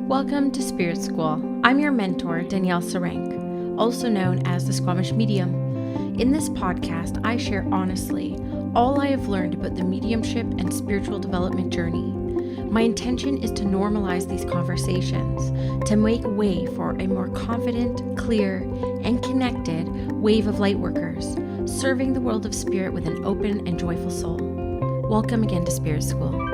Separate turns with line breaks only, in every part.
Welcome to Spirit School. I'm your mentor, Danielle Sarank, also known as the Squamish Medium. In this podcast, I share honestly all I have learned about the mediumship and spiritual development journey. My intention is to normalize these conversations, to make way for a more confident, clear, and connected wave of lightworkers, serving the world of spirit with an open and joyful soul. Welcome again to Spirit School.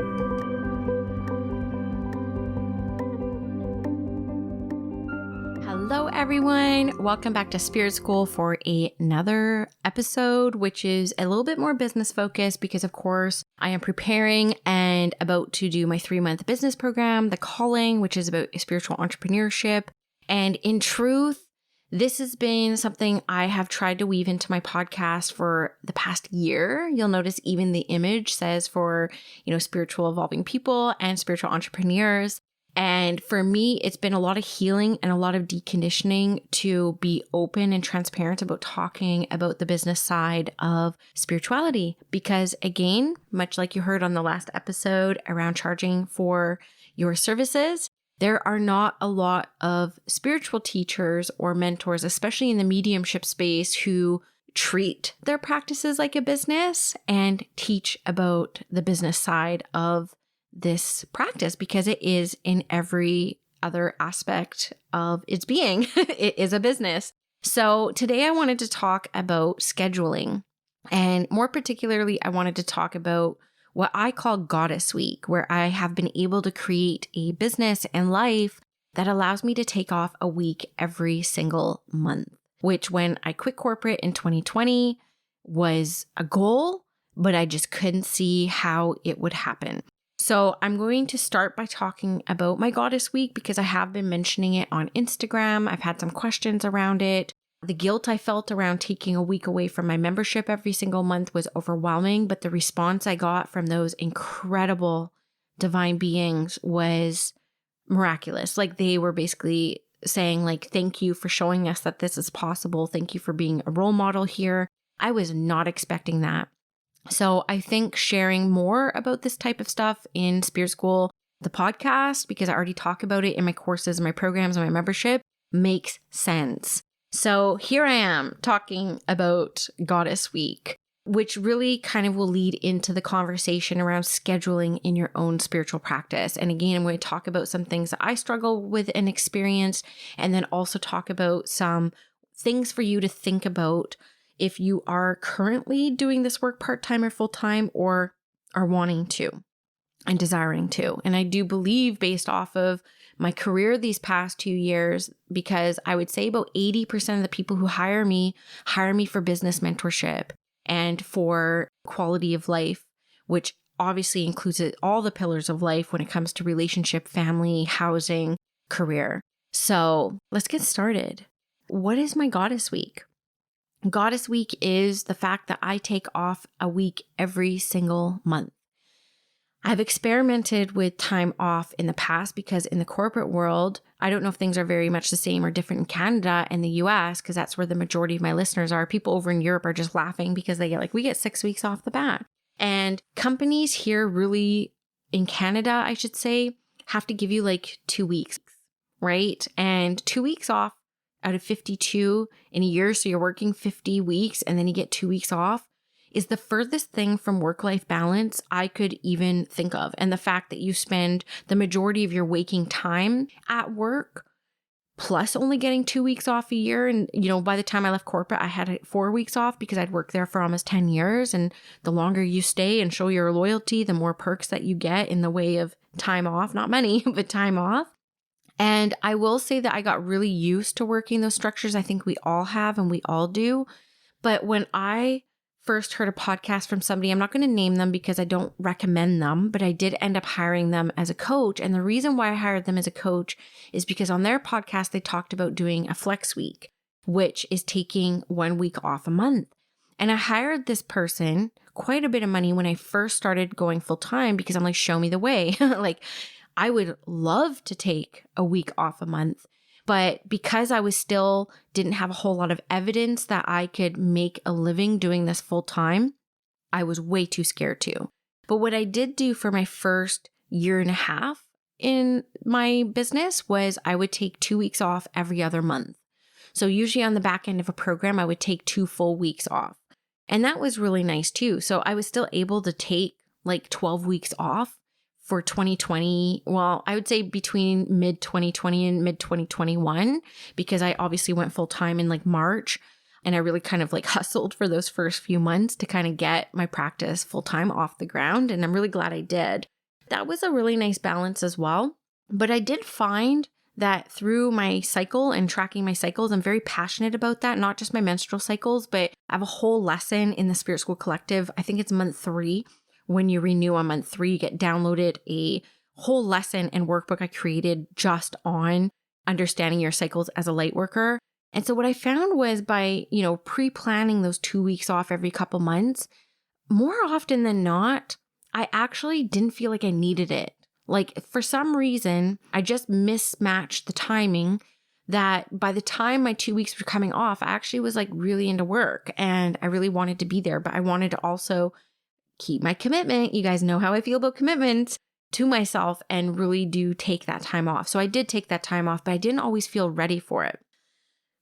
Hello everyone, welcome back to Spirit School for another episode, which is a little bit more business focused because of course I am preparing and about to do my 3-month business program, The Calling, which is about spiritual entrepreneurship. And in truth, this has been something I have tried to weave into my podcast for the past year. You'll notice even the image says for, spiritual evolving people and spiritual entrepreneurs. And for me, it's been a lot of healing and a lot of deconditioning to be open and transparent about talking about the business side of spirituality. Because again, much like you heard on the last episode around charging for your services, there are not a lot of spiritual teachers or mentors, especially in the mediumship space, who treat their practices like a business and teach about the business side of this practice, because it is in every other aspect of its being. It is a business. So today I wanted to talk about scheduling, and more particularly, I wanted to talk about what I call Goddess Week, where I have been able to create a business and life that allows me to take off a week every single month, which when I quit corporate in 2020 was a goal, but I just couldn't see how it would happen. So I'm going to start by talking about my Goddess Week because I have been mentioning it on Instagram. I've had some questions around it. The guilt I felt around taking a week away from my membership every single month was overwhelming, but the response I got from those incredible divine beings was miraculous. Like they were basically saying thank you for showing us that this is possible. Thank you for being a role model here. I was not expecting that. So I think sharing more about this type of stuff in Spirit School, the podcast, because I already talk about it in my courses, my programs, and my membership, makes sense. So here I am talking about Goddess Week, which really kind of will lead into the conversation around scheduling in your own spiritual practice. And again, I'm going to talk about some things that I struggle with and experience, and then also talk about some things for you to think about if you are currently doing this work part-time or full-time, or are wanting to and desiring to. And I do believe, based off of my career these past 2 years, because I would say about 80% of the people who hire me for business mentorship and for quality of life, which obviously includes all the pillars of life when it comes to relationship, family, housing, career. So let's get started. What is my Goddess Week? Goddess Week is the fact that I take off a week every single month. I've experimented with time off in the past because in the corporate world, I don't know if things are very much the same or different in Canada and the US, because that's where the majority of my listeners are. People over in Europe are just laughing because they get we get 6 weeks off the bat. And companies here really, in Canada, I should say, have to give you 2 weeks, right? And 2 weeks off out of 52 in a year, so you're working 50 weeks and then you get 2 weeks off, is the furthest thing from work-life balance I could even think of. And the fact that you spend the majority of your waking time at work, plus only getting 2 weeks off a year. And, by the time I left corporate, I had 4 weeks off because I'd worked there for almost 10 years. And the longer you stay and show your loyalty, the more perks that you get in the way of time off, not money, but time off. And I will say that I got really used to working those structures. I think we all have and we all do. But when I first heard a podcast from somebody, I'm not going to name them because I don't recommend them, but I did end up hiring them as a coach. And the reason why I hired them as a coach is because on their podcast, they talked about doing a flex week, which is taking 1 week off a month. And I hired this person quite a bit of money when I first started going full time because I'm show me the way. I would love to take a week off a month, but because I didn't have a whole lot of evidence that I could make a living doing this full time, I was way too scared to. But what I did do for my first year and a half in my business was I would take 2 weeks off every other month. So usually on the back end of a program, I would take 2 full weeks off. And that was really nice too. So I was still able to take like 12 weeks off for 2020. Well, I would say between mid 2020 and mid 2021, because I obviously went full time in like March. And I really kind of like hustled for those first few months to kind of get my practice full time off the ground. And I'm really glad I did. That was a really nice balance as well. But I did find that through my cycle and tracking my cycles, I'm very passionate about that, not just my menstrual cycles, but I have a whole lesson in the Spirit School Collective. I think it's month 3. When you renew on month 3, you get downloaded a whole lesson and workbook I created just on understanding your cycles as a light worker. And so what I found was by, pre-planning those 2 weeks off every couple months, more often than not, I actually didn't feel like I needed it. Like for some reason, I just mismatched the timing that by the time my 2 weeks were coming off, I actually was like really into work and I really wanted to be there, but I wanted to also keep my commitment. You guys know how I feel about commitments to myself and really do take that time off. So I did take that time off, but I didn't always feel ready for it.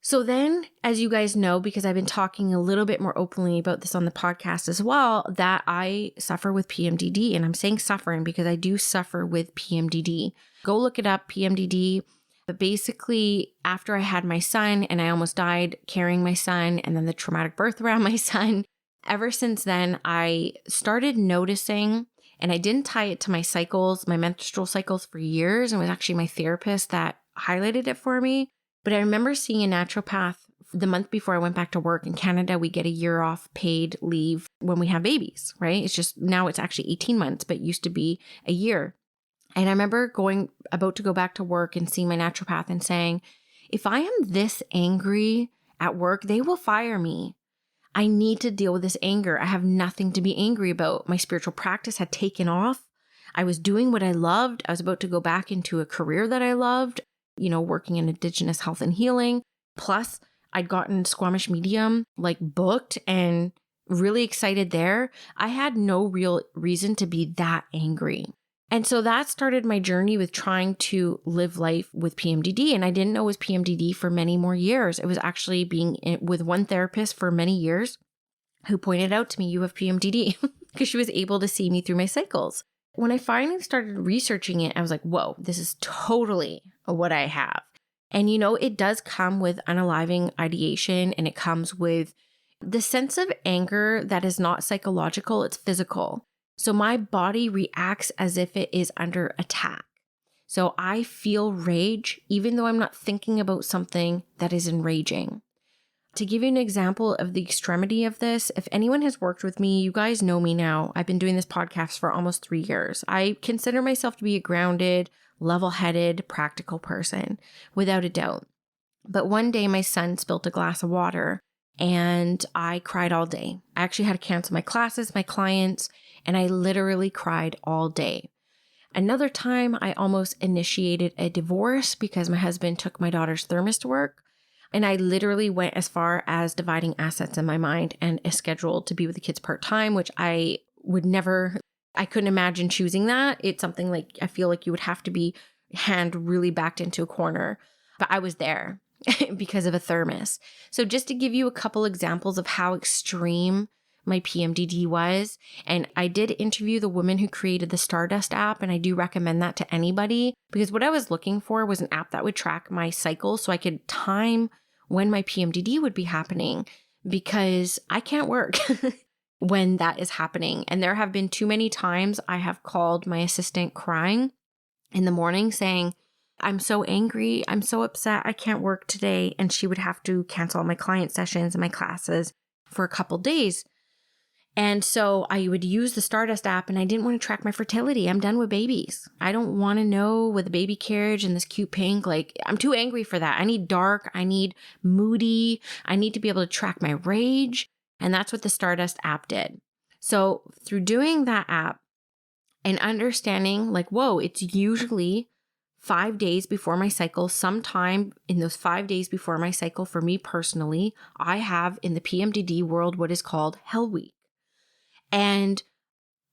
So then, as you guys know, because I've been talking a little bit more openly about this on the podcast as well, that I suffer with PMDD. And I'm saying suffering because I do suffer with PMDD. Go look it up, PMDD. But basically, after I had my son and I almost died carrying my son and then the traumatic birth around my son, ever since then, I started noticing, and I didn't tie it to my cycles, my menstrual cycles for years. And it was actually my therapist that highlighted it for me. But I remember seeing a naturopath the month before I went back to work. In Canada, we get a year off paid leave when we have babies, right? It's just now it's actually 18 months, but it used to be a year. And I remember about to go back to work and seeing my naturopath and saying, if I am this angry at work, they will fire me. I need to deal with this anger. I have nothing to be angry about. My spiritual practice had taken off. I was doing what I loved. I was about to go back into a career that I loved, working in Indigenous health and healing. Plus, I'd gotten Squamish Medium booked and really excited there. I had no real reason to be that angry. And so that started my journey with trying to live life with PMDD. And I didn't know it was PMDD for many more years. It was actually being with one therapist for many years who pointed out to me, you have PMDD, because she was able to see me through my cycles. When I finally started researching it, I was like, whoa, this is totally what I have. And it does come with unaliving ideation, and it comes with the sense of anger that is not psychological, it's physical. So my body reacts as if it is under attack. So I feel rage, even though I'm not thinking about something that is enraging. To give you an example of the extremity of this, if anyone has worked with me, you guys know me now. I've been doing this podcast for almost 3 years. I consider myself to be a grounded, level-headed, practical person, without a doubt. But one day my son spilt a glass of water and I cried all day. I actually had to cancel my classes, my clients, and I literally cried all day. Another time I almost initiated a divorce because my husband took my daughter's thermos to work. And I literally went as far as dividing assets in my mind and scheduled to be with the kids part-time, which I couldn't imagine choosing that. It's something like, I feel like you would have to be hand really backed into a corner. But I was there because of a thermos. So just to give you a couple examples of how extreme my PMDD was. And I did interview the woman who created the Stardust app, and I do recommend that to anybody, because what I was looking for was an app that would track my cycle so I could time when my PMDD would be happening, because I can't work when that is happening. And there have been too many times I have called my assistant crying in the morning saying, I'm so angry, I'm so upset, I can't work today. And she would have to cancel all my client sessions and my classes for a couple days. And so I would use the Stardust app, and I didn't want to track my fertility. I'm done with babies. I don't want to know with a baby carriage and this cute pink. I'm too angry for that. I need dark. I need moody. I need to be able to track my rage. And that's what the Stardust app did. So through doing that app and understanding whoa, it's usually 5 days before my cycle. Sometime in those 5 days before my cycle, for me personally, I have in the PMDD world what is called Hell Week. And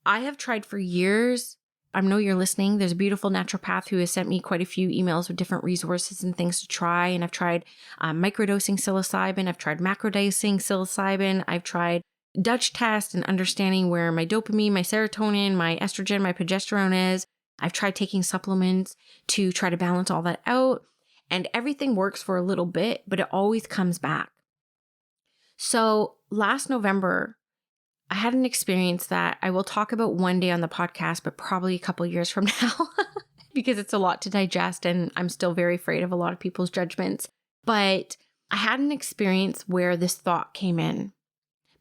I have tried for years I know you're listening. There's a beautiful naturopath who has sent me quite a few emails with different resources and things to try. And I've tried microdosing psilocybin. I've tried macrodosing psilocybin. I've tried Dutch test and understanding where my dopamine, my serotonin, my estrogen, my progesterone is. I've tried taking supplements to try to balance all that out. And everything works for a little bit, but it always comes back. So last November, I had an experience that I will talk about one day on the podcast, but probably a couple years from now because it's a lot to digest and I'm still very afraid of a lot of people's judgments. But I had an experience where this thought came in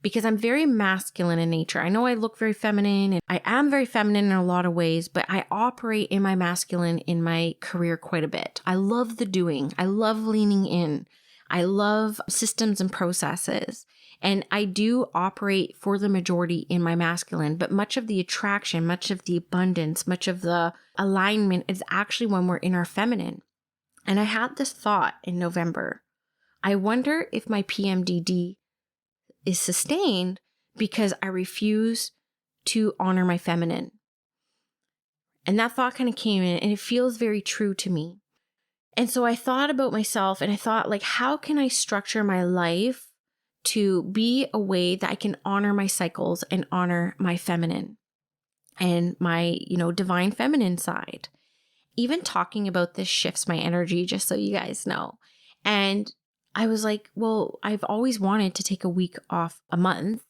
because I'm very masculine in nature. I know I look very feminine and I am very feminine in a lot of ways, but I operate in my masculine in my career quite a bit. I love the doing. I love leaning in. I love systems and processes. And I do operate for the majority in my masculine, but much of the attraction, much of the abundance, much of the alignment is actually when we're in our feminine. And I had this thought in November. I wonder if my PMDD is sustained because I refuse to honor my feminine. And that thought kind of came in and it feels very true to me. And so I thought about myself and I thought, like, how can I structure my life to be a way that I can honor my cycles and honor my feminine and my, divine feminine side. Even talking about this shifts my energy, just so you guys know. And I was like, well, I've always wanted to take a week off a month.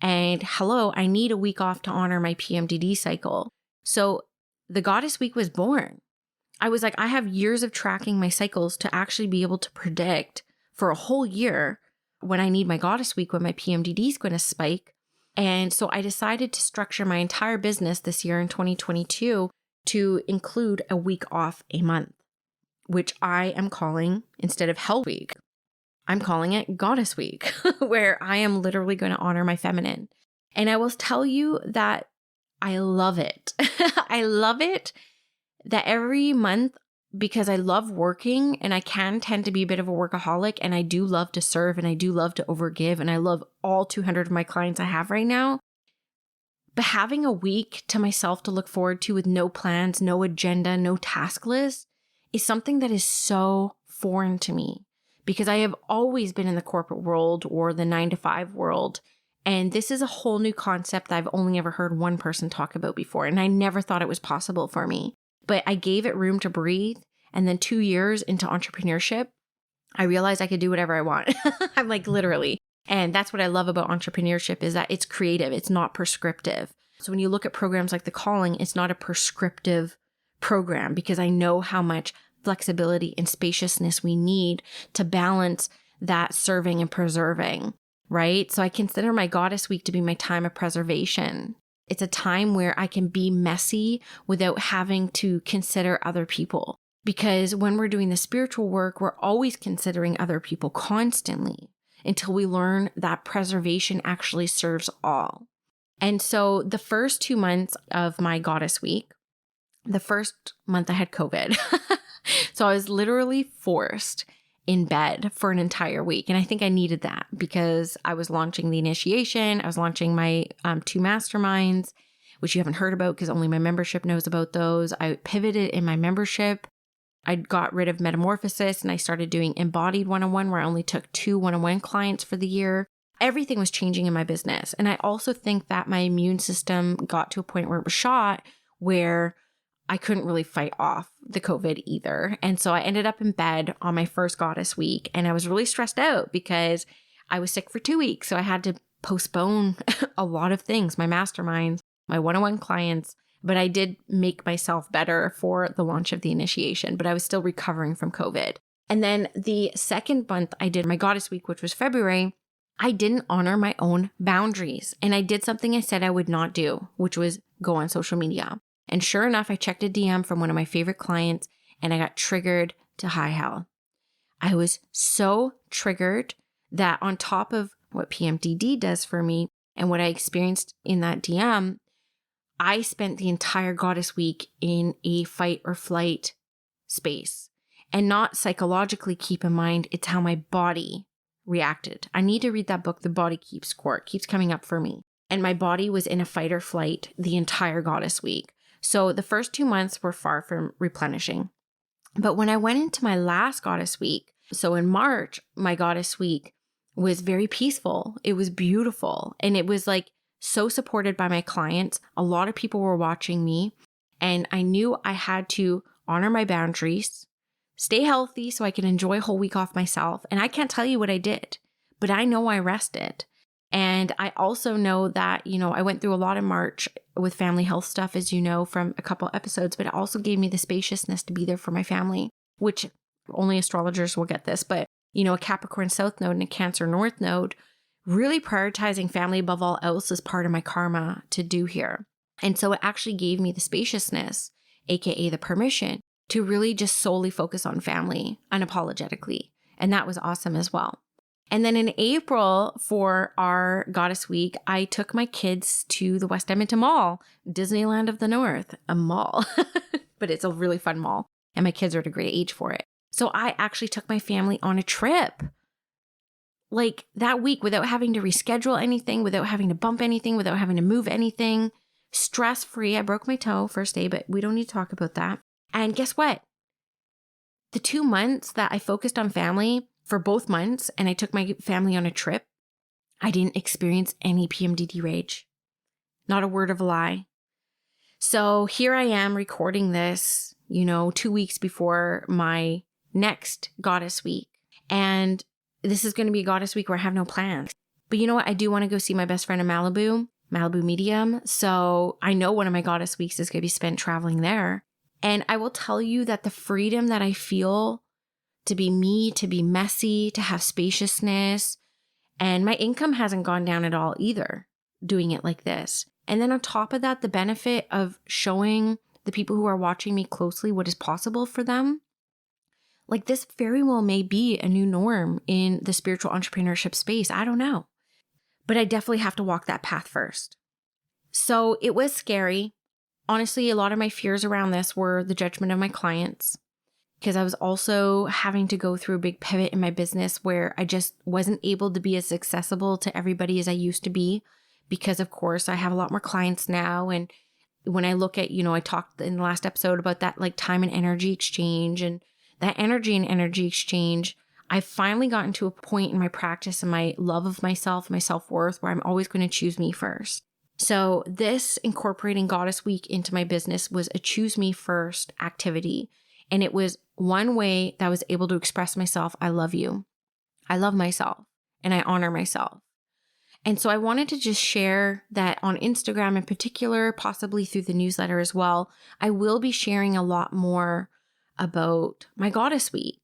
And hello, I need a week off to honor my PMDD cycle. So the Goddess Week was born. I was like, I have years of tracking my cycles to actually be able to predict for a whole year when I need my Goddess Week, when my PMDD is going to spike. And so I decided to structure my entire business this year in 2022 to include a week off a month, which I am calling, instead of Hell Week, I'm calling it Goddess Week, where I am literally going to honor my feminine. And I will tell you that I love it. I love it that every month, because I love working and I can tend to be a bit of a workaholic and I do love to serve and I do love to overgive and I love all 200 of my clients I have right now. But having a week to myself to look forward to with no plans, no agenda, no task list is something that is so foreign to me because I have always been in the corporate world or the 9-to-5 world. And this is a whole new concept that I've only ever heard one person talk about before. And I never thought it was possible for me. But I gave it room to breathe. And then 2 years into entrepreneurship, I realized I could do whatever I want. I'm like, literally. And that's what I love about entrepreneurship is that it's creative. It's not prescriptive. So when you look at programs like The Calling, it's not a prescriptive program because I know how much flexibility and spaciousness we need to balance that serving and preserving, right? So I consider my Goddess Week to be my time of preservation. It's a time where I can be messy without having to consider other people. Because when we're doing the spiritual work, we're always considering other people constantly until we learn that preservation actually serves all. And so the first 2 months of my Goddess Week, the first month I had COVID. So I was literally forced in bed for an entire week. And I think I needed that because I was launching the initiation. I was launching my 2 masterminds, which you haven't heard about because only my membership knows about those. I pivoted in my membership. I got rid of Metamorphosis and I started doing embodied one-on-one where I only took 2 one-on-one clients for the year. Everything was changing in my business. And I also think that my immune system got to a point where it was shot where I couldn't really fight off the COVID either. And so I ended up in bed on my first Goddess Week and I was really stressed out because I was sick for 2 weeks. So I had to postpone a lot of things, my masterminds, my one-on-one clients, but I did make myself better for the launch of the initiation, but I was still recovering from COVID. And then the second month I did my Goddess Week, which was February, I didn't honor my own boundaries. And I did something I said I would not do, which was go on social media. And sure enough, I checked a DM from one of my favorite clients and I got triggered to high hell. I was so triggered that on top of what PMDD does for me and what I experienced in that DM, I spent the entire Goddess Week in a fight or flight space. And not psychologically, keep in mind, it's how my body reacted. I need to read that book, The Body Keeps Score. It keeps coming up for me. And my body was in a fight or flight the entire Goddess Week. So the first 2 months were far from replenishing. But when I went into my last goddess week, so in March, my goddess week was very peaceful. It was beautiful. And it was like so supported by my clients. A lot of people were watching me. And I knew I had to honor my boundaries, stay healthy so I can enjoy a whole week off myself. And I can't tell you what I did, but I know I rested. And I also know that, I went through a lot in March with family health stuff, as you know, from a couple episodes, but it also gave me the spaciousness to be there for my family, which only astrologers will get this. But, a Capricorn South node and a Cancer North node, really prioritizing family above all else is part of my karma to do here. And so it actually gave me the spaciousness, AKA the permission, to really just solely focus on family unapologetically. And that was awesome as well. And then in April for our Goddess Week, I took my kids to the West Edmonton Mall, Disneyland of the North, a mall, but it's a really fun mall. And my kids are at a great age for it. So I actually took my family on a trip like that week without having to reschedule anything, without having to bump anything, without having to move anything. Stress-free. I broke my toe first day, but we don't need to talk about that. And guess what? The 2 months that I focused on family for both months and I took my family on a trip, I didn't experience any PMDD rage. Not a word of a lie. So here I am recording this, 2 weeks before my next Goddess Week. And this is going to be a Goddess Week where I have no plans. But you know what? I do want to go see my best friend in Malibu Medium. So I know one of my Goddess Weeks is going to be spent traveling there. And I will tell you that the freedom that I feel to be me, to be messy, to have spaciousness, and my income hasn't gone down at all either doing it like this. And then on top of that, the benefit of showing the people who are watching me closely what is possible for them. Like this very well may be a new norm in the spiritual entrepreneurship space. I don't know. But I definitely have to walk that path first. So it was scary. Honestly, a lot of my fears around this were the judgment of my clients, because I was also having to go through a big pivot in my business where I just wasn't able to be as accessible to everybody as I used to be, because of course I have a lot more clients now. And when I look at, I talked in the last episode about that like time and energy exchange, and that energy and energy exchange, I've finally gotten to a point in my practice and my love of myself, my self-worth, where I'm always going to choose me first. So this incorporating Goddess Week into my business was a choose me first activity. And it was one way that I was able to express myself. I love you. I love myself and I honor myself. And so I wanted to just share that on Instagram in particular, possibly through the newsletter as well. I will be sharing a lot more about my Goddess Week.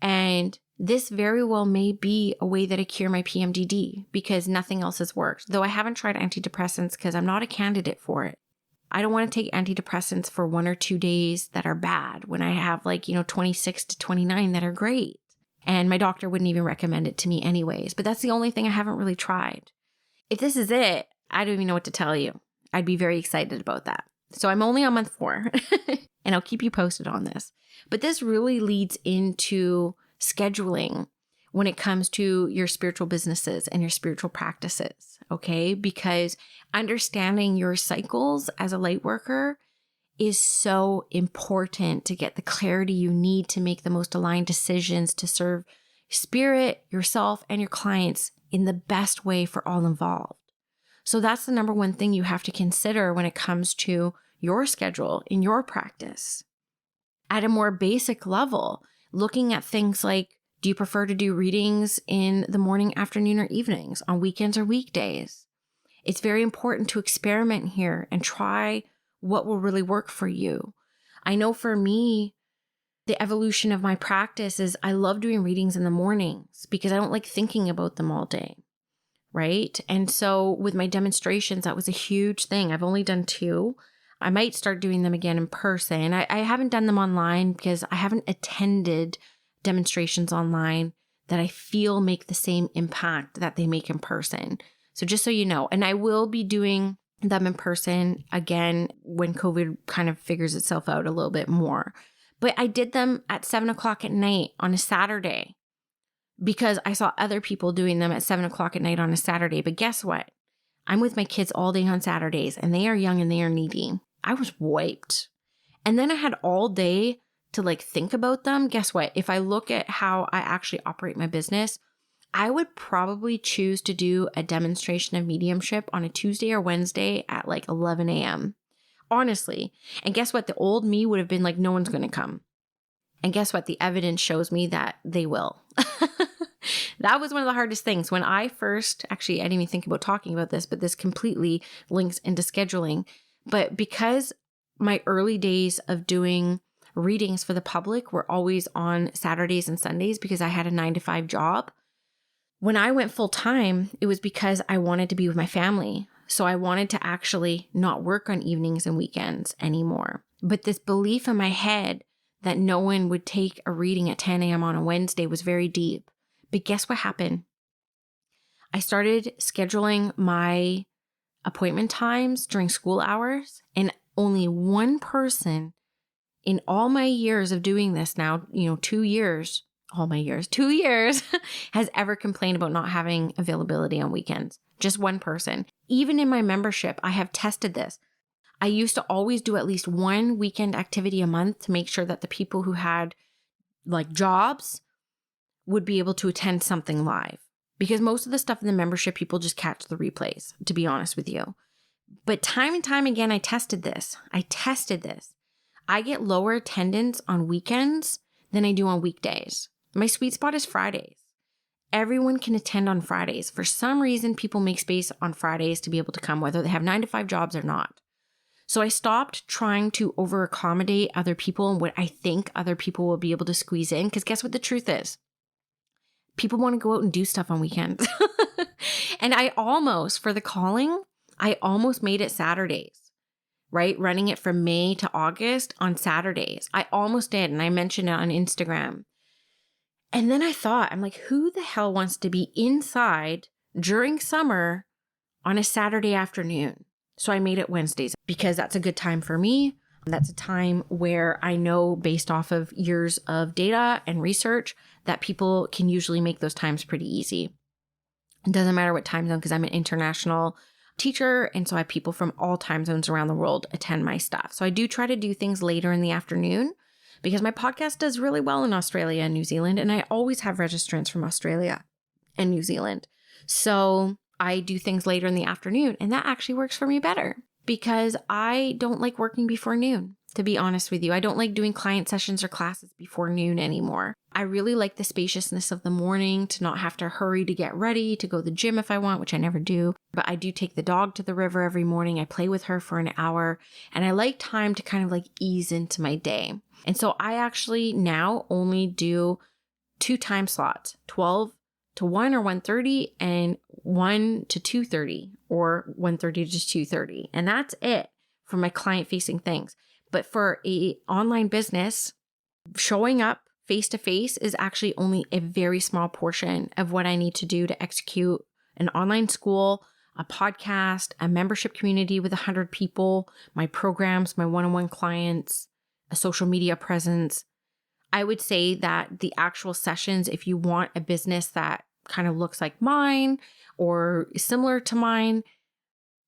And this very well may be a way that I cure my PMDD because nothing else has worked. Though I haven't tried antidepressants because I'm not a candidate for it. I don't want to take antidepressants for 1 or 2 days that are bad when I have 26 to 29 that are great. And my doctor wouldn't even recommend it to me anyways. But that's the only thing I haven't really tried. If this is it, I don't even know what to tell you. I'd be very excited about that. So I'm only on month 4 and I'll keep you posted on this. But this really leads into scheduling when it comes to your spiritual businesses and your spiritual practices, okay? Because understanding your cycles as a light worker is so important to get the clarity you need to make the most aligned decisions to serve spirit, yourself, and your clients in the best way for all involved. So that's the number one thing you have to consider when it comes to your schedule in your practice. At a more basic level, looking at things like, do you prefer to do readings in the morning, afternoon, or evenings, on weekends or weekdays? It's very important to experiment here and try what will really work for you. I know for me, the evolution of my practice is I love doing readings in the mornings because I don't like thinking about them all day, right? And so with my demonstrations, that was a huge thing. I've only done 2. I might start doing them again in person. I haven't done them online because I haven't attended demonstrations online that I feel make the same impact that they make in person. So just so you know, and I will be doing them in person again when COVID kind of figures itself out a little bit more. But I did them at 7:00 at night on a Saturday because I saw other people doing them at 7:00 at night on a Saturday. But guess what? I'm with my kids all day on Saturdays and they are young and they are needy. I was wiped. And then I had all day to like think about them. Guess what? If I look at how I actually operate my business, I would probably choose to do a demonstration of mediumship on a Tuesday or Wednesday at like 11 a.m. Honestly. And guess what? The old me would have been like, no one's going to come. And guess what? The evidence shows me that they will. That was one of the hardest things. When I first, actually, I didn't even think about talking about this, but this completely links into scheduling. But because my early days of doing readings for the public were always on Saturdays and Sundays because I had a 9-to-5 job, when I went full time, it was because I wanted to be with my family. So I wanted to actually not work on evenings and weekends anymore. But this belief in my head that no one would take a reading at 10 a.m. on a Wednesday was very deep. But guess what happened? I started scheduling my appointment times during school hours, and only one person in all my years of doing this now, 2 years, has ever complained about not having availability on weekends. Just one person. Even in my membership, I have tested this. I used to always do at least one weekend activity a month to make sure that the people who had like jobs would be able to attend something live, because most of the stuff in the membership, people just catch the replays, to be honest with you. But time and time again, I tested this. I get lower attendance on weekends than I do on weekdays. My sweet spot is Fridays. Everyone can attend on Fridays. For some reason, people make space on Fridays to be able to come, whether they have 9-to-5 jobs or not. So I stopped trying to over accommodate other people and what I think other people will be able to squeeze in. Because guess what the truth is? People want to go out and do stuff on weekends. And I almost made it Saturdays, right? Running it from May to August on Saturdays. I almost did. And I mentioned it on Instagram. And then I thought, I'm like, who the hell wants to be inside during summer on a Saturday afternoon? So I made it Wednesdays because that's a good time for me. That's a time where I know, based off of years of data and research, that people can usually make those times pretty easy. It doesn't matter what time zone, because I'm an international teacher. And so I have people from all time zones around the world attend my stuff. So I do try to do things later in the afternoon because my podcast does really well in Australia and New Zealand. And I always have registrants from Australia and New Zealand. So I do things later in the afternoon, and that actually works for me better because I don't like working before noon. To be honest with you, I don't like doing client sessions or classes before noon anymore. I really like the spaciousness of the morning, to not have to hurry to get ready, to go to the gym if I want, which I never do. But I do take the dog to the river every morning. I play with her for an hour, and I like time to kind of like ease into my day. And so I actually now only do 2 time slots, 12 to 1 or 1:30 and 1 to 2:30 or 1:30 to 2:30. And that's it for my client facing things. But for a online business, showing up face-to-face is actually only a very small portion of what I need to do to execute an online school, a podcast, a membership community with 100 people, my programs, my one-on-one clients, a social media presence. I would say that the actual sessions, if you want a business that kind of looks like mine or similar to mine,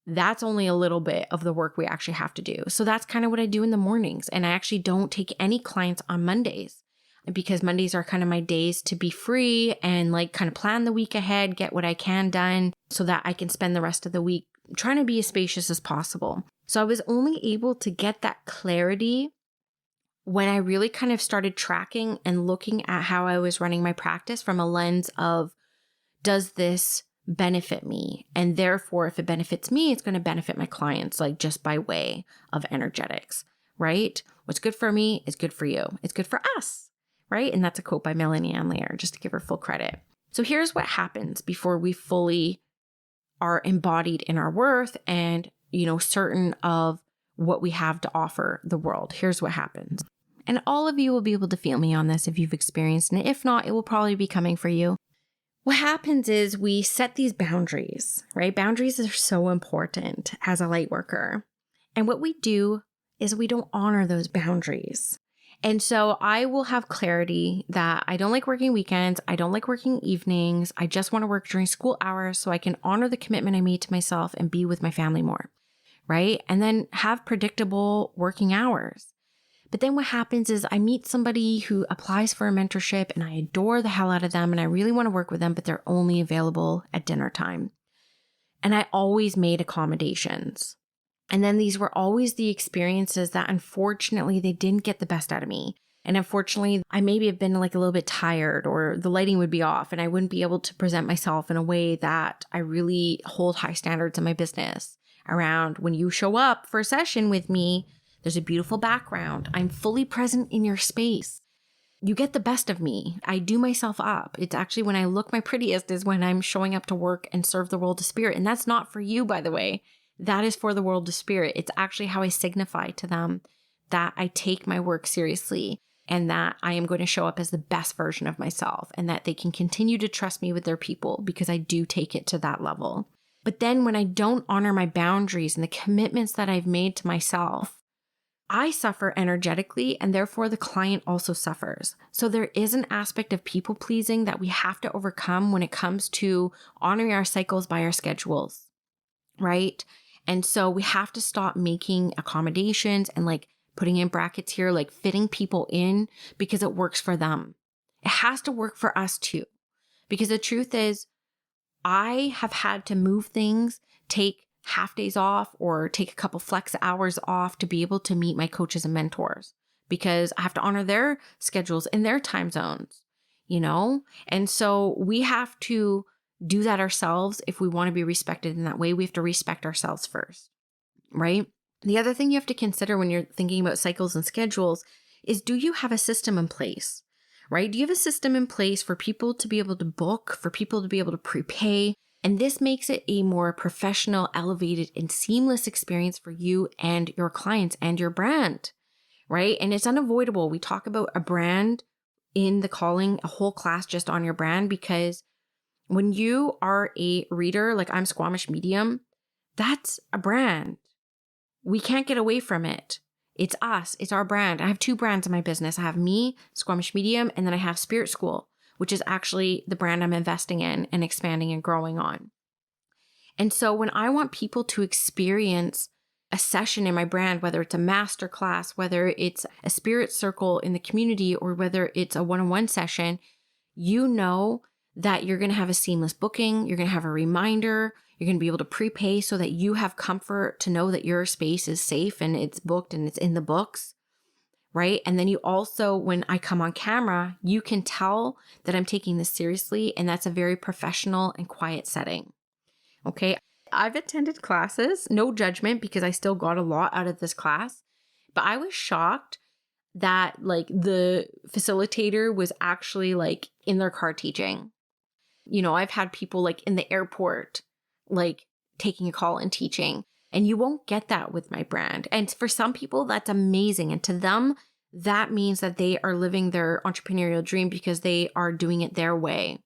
that's only a little bit of the work we actually have to do. So that's kind of what I do in the mornings. And I actually don't take any clients on Mondays because Mondays are kind of my days to be free and like kind of plan the week ahead, get what I can done so that I can spend the rest of the week trying to be as spacious as possible. So I was only able to get that clarity when I really kind of started tracking and looking at how I was running my practice from a lens of, does this benefit me? And therefore, if it benefits me, it's going to benefit my clients, like just by way of energetics, right? What's good for me is good for you. It's good for us, right? And that's a quote by Melanie Ann Lair, just to give her full credit. So here's what happens before we fully are embodied in our worth and, certain of what we have to offer the world. Here's what happens. And all of you will be able to feel me on this if you've experienced it. If not, it will probably be coming for you. What happens is we set these boundaries, right? Boundaries are so important as a light worker. And what we do is we don't honor those boundaries. And so I will have clarity that I don't like working weekends. I don't like working evenings. I just want to work during school hours so I can honor the commitment I made to myself and be with my family more, right? And then have predictable working hours. But then what happens is I meet somebody who applies for a mentorship and I adore the hell out of them and I really want to work with them, but they're only available at dinner time. And I always made accommodations. And then these were always the experiences that unfortunately they didn't get the best out of me. And unfortunately, I maybe have been like a little bit tired or the lighting would be off and I wouldn't be able to present myself in a way that I really hold high standards in my business around when you show up for a session with me. There's a beautiful background. I'm fully present in your space. You get the best of me. I do myself up. It's actually when I look my prettiest is when I'm showing up to work and serve the world of spirit. And that's not for you, by the way. That is for the world of spirit. It's actually how I signify to them that I take my work seriously and that I am going to show up as the best version of myself and that they can continue to trust me with their people because I do take it to that level. But then when I don't honor my boundaries and the commitments that I've made to myself, I suffer energetically and therefore the client also suffers. So there is an aspect of people pleasing that we have to overcome when it comes to honoring our cycles by our schedules, right? And so we have to stop making accommodations and like putting in brackets here, like fitting people in because it works for them. It has to work for us too. Because the truth is, I have had to move things, take half days off or take a couple flex hours off to be able to meet my coaches and mentors because I have to honor their schedules in their time zones, you know? And so we have to do that ourselves. If we want to be respected in that way, we have to respect ourselves first, right? The other thing you have to consider when you're thinking about cycles and schedules is, do you have a system in place, right? Do you have a system in place for people to be able to book, for people to be able to prepay? And this makes it a more professional, elevated, and seamless experience for you and your clients and your brand, right? And it's unavoidable. We talk about a brand in the calling, a whole class just on your brand, because when you are a reader, like I'm Squamish Medium, that's a brand. We can't get away from it. It's us. It's our brand. I have two brands in my business. I have me, Squamish Medium, and then I have Spirit School, which is actually the brand I'm investing in and expanding and growing on. And so when I want people to experience a session in my brand, whether it's a master class, whether it's a spirit circle in the community, or whether it's a one-on-one session, you know that you're going to have a seamless booking. You're going to have a reminder. You're going to be able to prepay so that you have comfort to know that your space is safe and it's booked and it's in the books. Right? And then you also, when I come on camera, you can tell that I'm taking this seriously, and that's a very professional and quiet setting. Okay. I've attended classes, no judgment, because I still got a lot out of this class, but I was shocked that like the facilitator was actually like in their car teaching. You know, I've had people like in the airport, like taking a call and teaching. And you won't get that with my brand. And for some people, that's amazing. And to them, that means that they are living their entrepreneurial dream because they are doing it their way.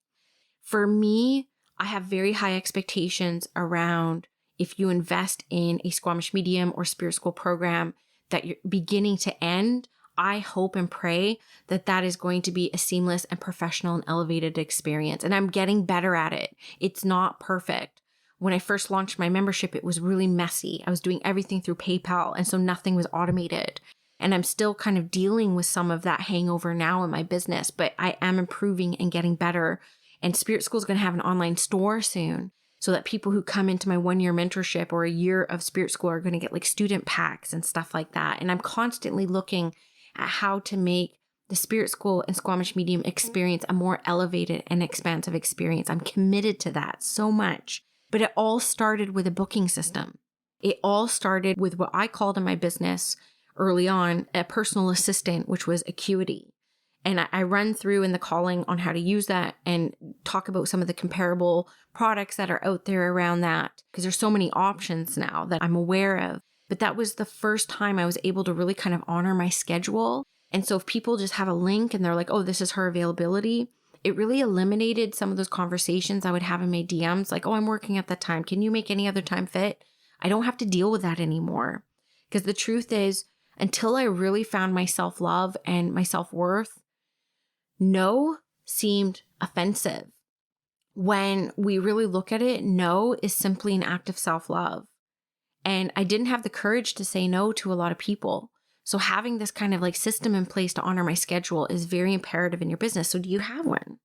For me, I have very high expectations around if you invest in a Squamish Medium or Spirit School program that you're beginning to end, I hope and pray that that is going to be a seamless and professional and elevated experience. And I'm getting better at it. It's not perfect. When I first launched my membership, it was really messy. I was doing everything through PayPal, and so nothing was automated. And I'm still kind of dealing with some of that hangover now in my business, but I am improving and getting better. And Spirit School is going to have an online store soon so that people who come into my 1-year mentorship or a year of Spirit School are going to get like student packs and stuff like that. And I'm constantly looking at how to make the Spirit School and Squamish Medium experience a more elevated and expansive experience. I'm committed to that so much. But it all started with a booking system. It all started with what I called in my business early on a personal assistant, which was Acuity. And I run through in the calling on how to use that and talk about some of the comparable products that are out there around that, because there's so many options now that I'm aware of. But that was the first time I was able to really kind of honor my schedule. And so if people just have a link and they're like, oh, this is her availability, it really eliminated some of those conversations I would have in my DMs, like, oh, I'm working at that time. Can you make any other time fit? I don't have to deal with that anymore. Because the truth is, until I really found my self-love and my self-worth, no seemed offensive. When we really look at it, no is simply an act of self-love. And I didn't have the courage to say no to a lot of people. So having this kind of like system in place to honor my schedule is very imperative in your business. So do you have one?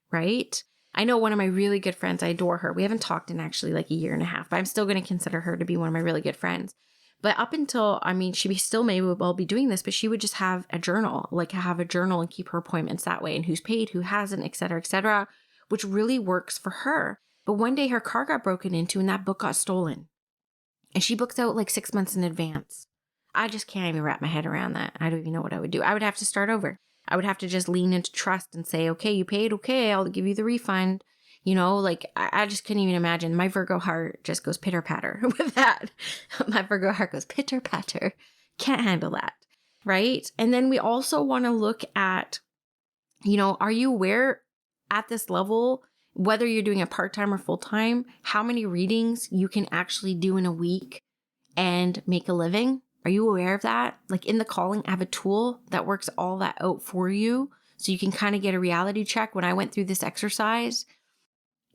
Right? I know one of my really good friends, I adore her. We haven't talked in actually like a year and a half, but I'm still going to consider her to be one of my really good friends. But up until, she still may well be doing this, but she would just have a journal, and keep her appointments that way and who's paid, who hasn't, et cetera, which really works for her. But one day her car got broken into and that book got stolen. And she books out like 6 months in advance. I just can't even wrap my head around that. I don't even know what I would do. I would have to start over. I would have to just lean into trust and say, okay, you paid. Okay, I'll give you the refund. I just couldn't even imagine. My Virgo heart just goes pitter patter with that. My Virgo heart goes pitter patter. Can't handle that. Right. And then we also want to look at, are you aware at this level, whether you're doing it part-time or full-time, how many readings you can actually do in a week and make a living? Are you aware of that? Like in the calling, I have a tool that works all that out for you. So you can kind of get a reality check. When I went through this exercise,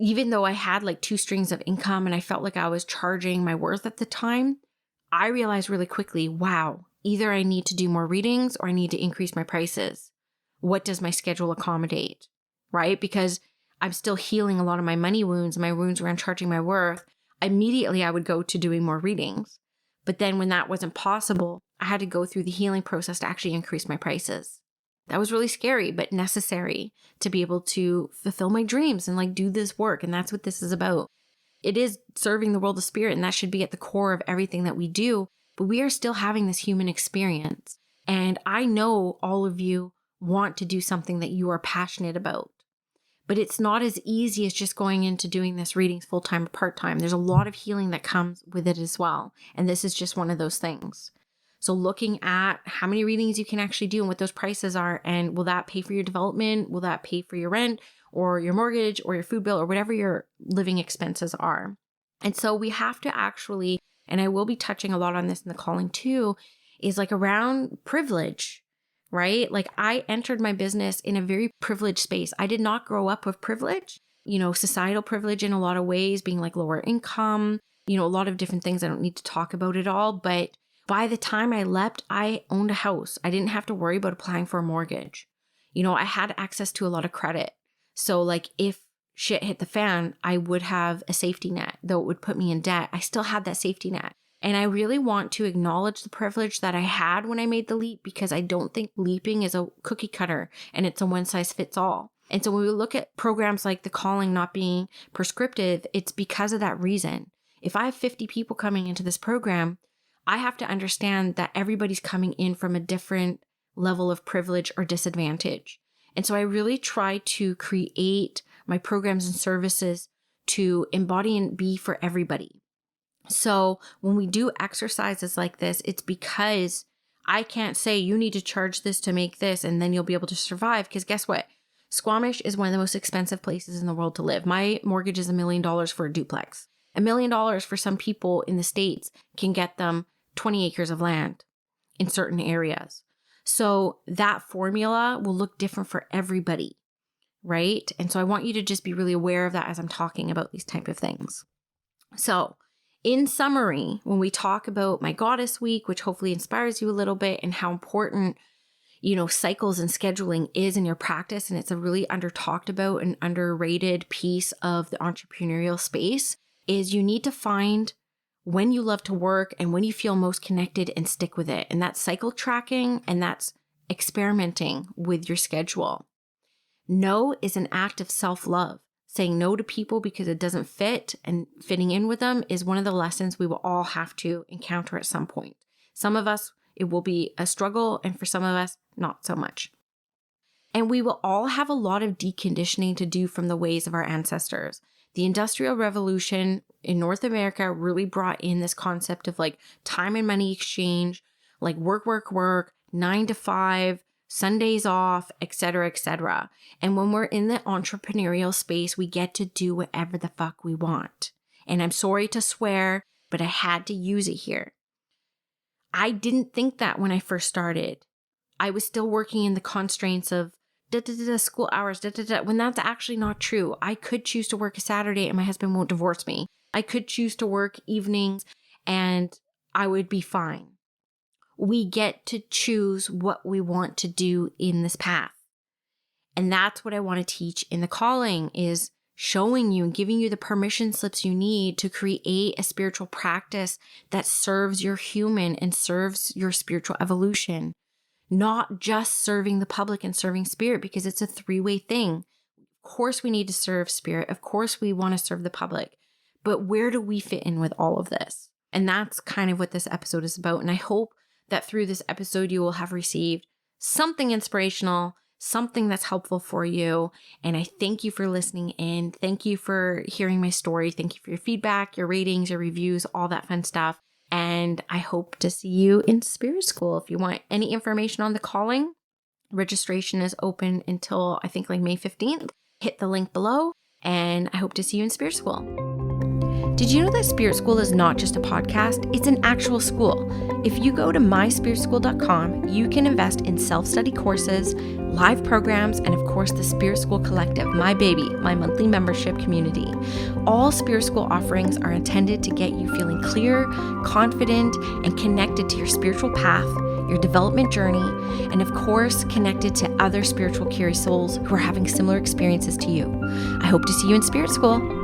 even though I had like 2 streams of income and I felt like I was charging my worth at the time, I realized really quickly, wow, either I need to do more readings or I need to increase my prices. What does my schedule accommodate? Right? Because I'm still healing a lot of my money wounds, my wounds around charging my worth. Immediately I would go to doing more readings. But then when that wasn't possible, I had to go through the healing process to actually increase my prices. That was really scary, but necessary to be able to fulfill my dreams and like do this work. And that's what this is about. It is serving the world of spirit, and that should be at the core of everything that we do. But we are still having this human experience. And I know all of you want to do something that you are passionate about. But it's not as easy as just going into doing this readings full-time or part-time. There's a lot of healing that comes with it as well. And this is just one of those things. So looking at how many readings you can actually do and what those prices are, and will that pay for your development? Will that pay for your rent or your mortgage or your food bill or whatever your living expenses are? And so we have to actually, and I will be touching a lot on this in the calling too, is like around privilege. Right? Like I entered my business in a very privileged space. I did not grow up with privilege, societal privilege in a lot of ways, being like lower income, a lot of different things I don't need to talk about it all. But by the time I left, I owned a house. I didn't have to worry about applying for a mortgage. I had access to a lot of credit. So like if shit hit the fan, I would have a safety net, though it would put me in debt. I still had that safety net. And I really want to acknowledge the privilege that I had when I made the leap, because I don't think leaping is a cookie cutter and it's a one size fits all. And so when we look at programs like the calling not being prescriptive, it's because of that reason. If I have 50 people coming into this program, I have to understand that everybody's coming in from a different level of privilege or disadvantage. And so I really try to create my programs and services to embody and be for everybody. So when we do exercises like this, it's because I can't say you need to charge this to make this and then you'll be able to survive. Because guess what? Squamish is one of the most expensive places in the world to live. My mortgage is $1 million for a duplex. $1 million for some people in the States can get them 20 acres of land in certain areas. So that formula will look different for everybody, right? And so I want you to just be really aware of that as I'm talking about these type of things. So in summary, when we talk about my Goddess Week, which hopefully inspires you a little bit, and how important, cycles and scheduling is in your practice, and it's a really under talked about and underrated piece of the entrepreneurial space, is you need to find when you love to work and when you feel most connected and stick with it. And that's cycle tracking, and that's experimenting with your schedule. No is an act of self-love. Saying no to people because it doesn't fit and fitting in with them is one of the lessons we will all have to encounter at some point. Some of us, it will be a struggle, and for some of us, not so much. And we will all have a lot of deconditioning to do from the ways of our ancestors. The Industrial Revolution in North America really brought in this concept of like time and money exchange, like work, 9 to 5, Sundays off, et cetera, et cetera. And when we're in the entrepreneurial space, we get to do whatever the fuck we want. And I'm sorry to swear, but I had to use it here. I didn't think that when I first started. I was still working in the constraints of school hours, when that's actually not true. I could choose to work a Saturday and my husband won't divorce me. I could choose to work evenings and I would be fine. We get to choose what we want to do in this path. And that's what I want to teach in the calling, is showing you and giving you the permission slips you need to create a spiritual practice that serves your human and serves your spiritual evolution, not just serving the public and serving spirit, because it's a three-way thing. Of course, we need to serve spirit. Of course, we want to serve the public. But where do we fit in with all of this? And that's kind of what this episode is about. And I hope that through this episode, you will have received something inspirational, something that's helpful for you. And I thank you for listening in. Thank you for hearing my story. Thank you for your feedback, your ratings, your reviews, all that fun stuff. And I hope to see you in Spirit School. If you want any information on the calling, registration is open until I think like May 15th. Hit the link below, and I hope to see you in Spirit School. Did you know that Spirit School is not just a podcast? It's an actual school. If you go to myspiritschool.com, you can invest in self-study courses, live programs, and of course the Spirit School Collective, my baby, my monthly membership community. All Spirit School offerings are intended to get you feeling clear, confident, and connected to your spiritual path, your development journey, and of course, connected to other spiritual curious souls who are having similar experiences to you. I hope to see you in Spirit School.